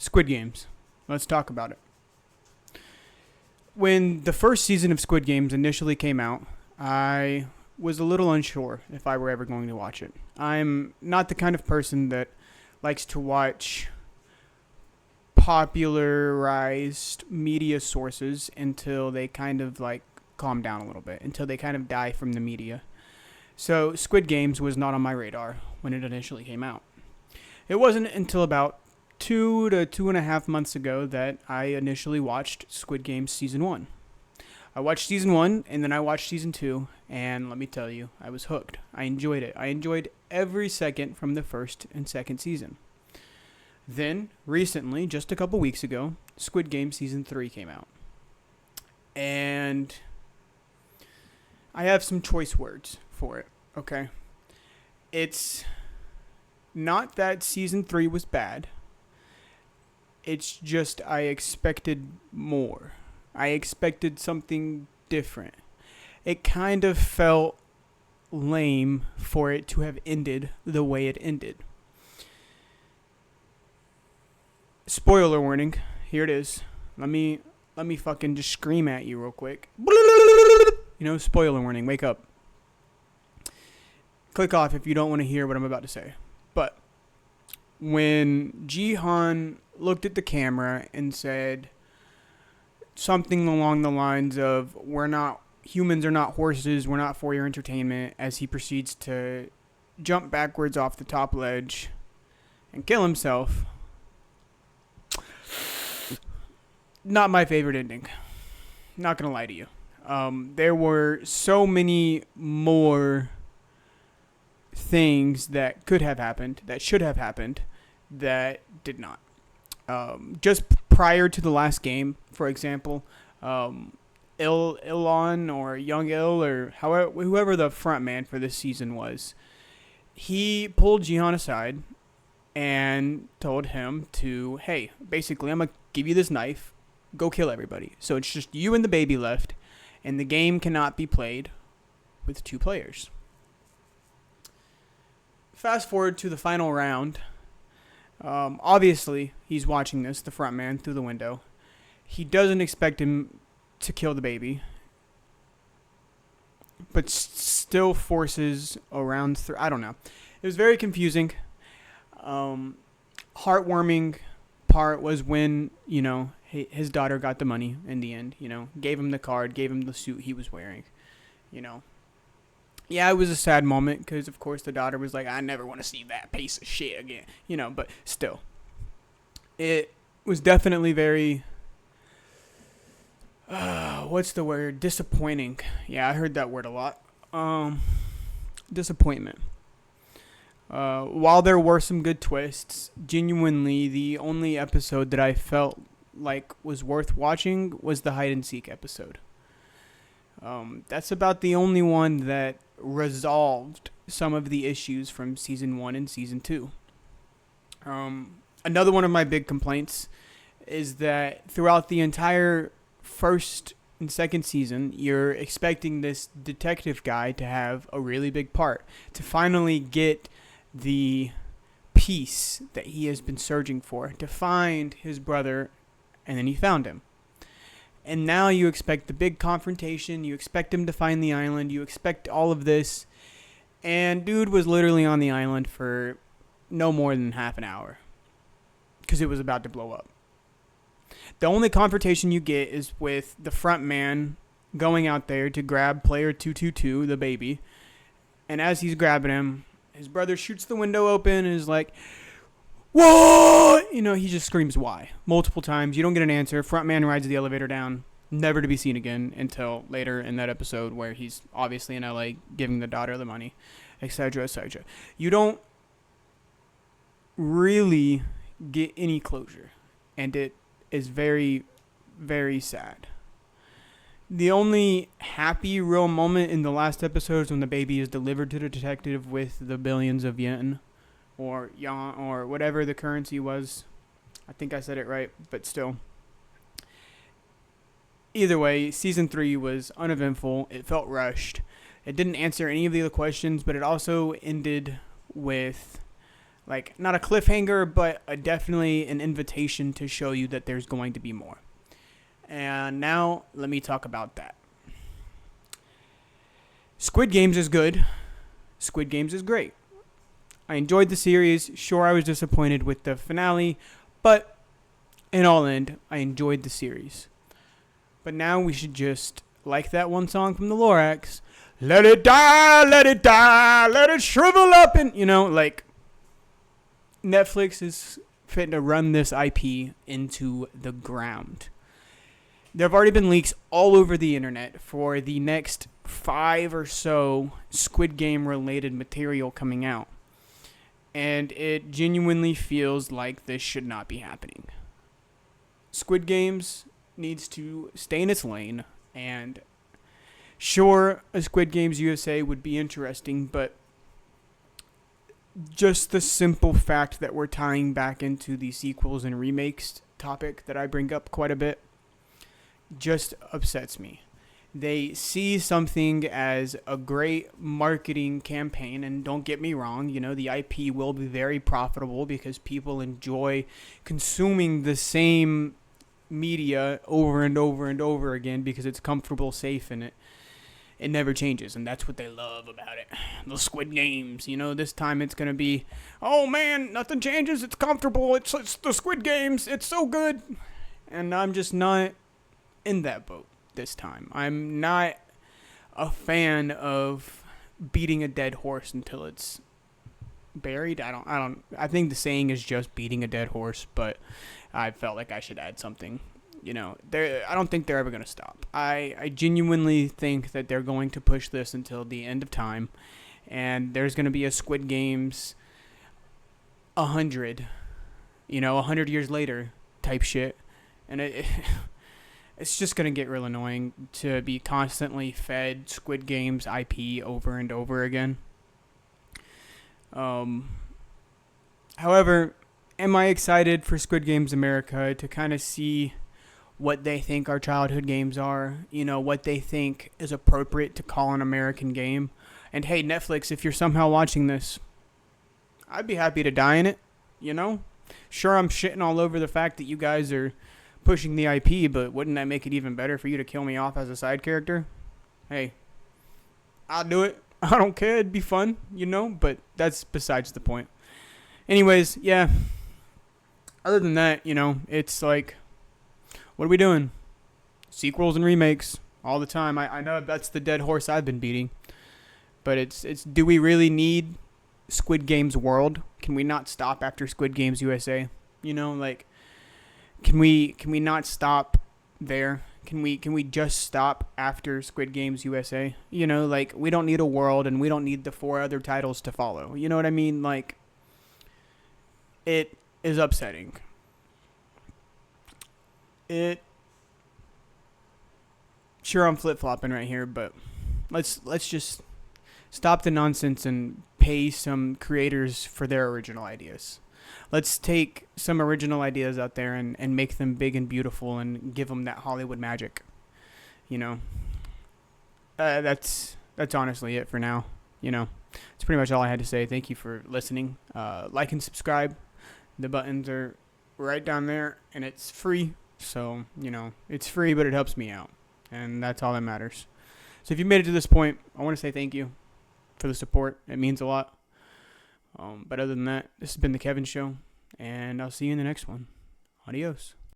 Squid Games. Let's talk about it. When the first season of Squid Games initially came out, I was a little unsure if I were ever going to watch it. I'm not the kind of person that likes to watch popularized media sources until they kind of like calm down a little bit, until they kind of die from the media. So Squid Games was not on my radar when it initially came out. It wasn't until about 2 to 2.5 months ago that I initially watched Squid Games Season 1. I watched Season 1, and then I watched Season 2, and let me tell you, I was hooked. I enjoyed it. I enjoyed every second from the first and second season. Then, recently, just a couple weeks ago, Squid Game Season 3 came out. And I have some choice words for it, okay? It's not that Season 3 was bad. It's just I expected more. I expected something different. It kind of felt lame for it to have ended the way it ended. Spoiler warning. Here it is. Let me fucking just scream at you real quick. Spoiler warning. Wake up. Click off if you don't want to hear what I'm about to say. But when Jihan looked at the camera and said something along the lines of, humans are not horses, we're not for your entertainment, as he proceeds to jump backwards off the top ledge and kill himself. Not my favorite ending. Not gonna lie to you. There were so many more things that could have happened, that should have happened, that did not. Just prior to the last game, for example, Ilon or Young Il or whoever the front man for this season was, he pulled Jihan aside and told him to, hey, basically, I'm going to give you this knife, go kill everybody. So it's just you and the baby left, and the game cannot be played with 2 players. Fast forward to the final round. Obviously, he's watching this, the front man, through the window. He doesn't expect him to kill the baby, but still forces a round through. I don't know. It was very confusing. Heartwarming part was when, his daughter got the money in the end, gave him the card, gave him the suit he was wearing, Yeah, it was a sad moment because, of course, the daughter was like, I never want to see that piece of shit again, but still. It was definitely very, what's the word? Disappointing. Yeah, I heard that word a lot. Disappointment. While there were some good twists, genuinely the only episode that I felt like was worth watching was the hide and seek episode. That's about the only one that resolved some of the issues from season 1 and season 2. Another one of my big complaints is that throughout the entire first and second season, you're expecting this detective guy to have a really big part, to finally get the peace that he has been searching for, to find his brother, and then he found him. And now you expect the big confrontation, you expect him to find the island, you expect all of this, and dude was literally on the island for no more than half an hour, because it was about to blow up. The only confrontation you get is with the front man going out there to grab player 222, the baby, and as he's grabbing him, his brother shoots the window open and is like, what? He just screams why multiple times. You don't get an answer. Front man rides the elevator down, never to be seen again until later in that episode where he's obviously in LA giving the daughter the money, etc., etc. You don't really get any closure, and it is very, very sad. The only happy real moment in the last episode is when the baby is delivered to the detective with the billions of yen or yuan or whatever the currency was. I think I said it right, but still. Either way, season 3 was uneventful. It felt rushed. It didn't answer any of the other questions, but it also ended with Like, not a cliffhanger, but definitely an invitation to show you that there's going to be more. And now, let me talk about that. Squid Games is good. Squid Games is great. I enjoyed the series. Sure, I was disappointed with the finale, but in all end, I enjoyed the series. But now we should just, like that one song from the Lorax, let it die, let it shrivel up, and, like, Netflix is fitting to run this IP into the ground. There have already been leaks all over the internet for the next 5 or so Squid Game related material coming out. And it genuinely feels like this should not be happening. Squid Games needs to stay in its lane, and sure, a Squid Games USA would be interesting, but just the simple fact that we're tying back into the sequels and remakes topic that I bring up quite a bit just upsets me. They see something as a great marketing campaign, and don't get me wrong, the IP will be very profitable because people enjoy consuming the same media over and over and over again because it's comfortable, safe, and it never changes, and that's what they love about it. The Squid Games, this time it's going to be, oh man, nothing changes, it's comfortable, it's the Squid Games, it's so good. And I'm just not in that boat this time. I'm not a fan of beating a dead horse until it's buried. I think the saying is just beating a dead horse, but I felt like I should add something. I don't think they're ever going to stop. I genuinely think that they're going to push this until the end of time, and there's going to be a Squid Games 100 years later type shit, and it's just going to get real annoying to be constantly fed Squid Games IP over and over again. However, am I excited for Squid Games America to kind of see what they think our childhood games are, what they think is appropriate to call an American game. And hey, Netflix, if you're somehow watching this, I'd be happy to die in it, Sure, I'm shitting all over the fact that you guys are pushing the IP, but wouldn't that make it even better for you to kill me off as a side character? Hey, I'll do it. I don't care. It'd be fun, but that's besides the point. Anyways, yeah. Other than that, it's like, what are we doing? Sequels and remakes all the time. I know that's the dead horse I've been beating. But it's do we really need Squid Games World? Can we not stop after Squid Games USA? Can we not stop there? Can we just stop after Squid Games USA? We don't need a world, and we don't need the 4 other titles to follow. You know what I mean? It is upsetting. Sure, I'm flip-flopping right here, but let's just stop the nonsense and pay some creators for their original ideas. Let's take some original ideas out there and make them big and beautiful and give them that Hollywood magic. That's honestly it for now. It's pretty much all I had to say. Thank you for listening. Like and subscribe. The buttons are right down there, and it's free. So, it's free, but it helps me out. And that's all that matters. So if you made it to this point, I want to say thank you for the support. It means a lot. But other than that, this has been The Kevin Show, and I'll see you in the next one. Adios.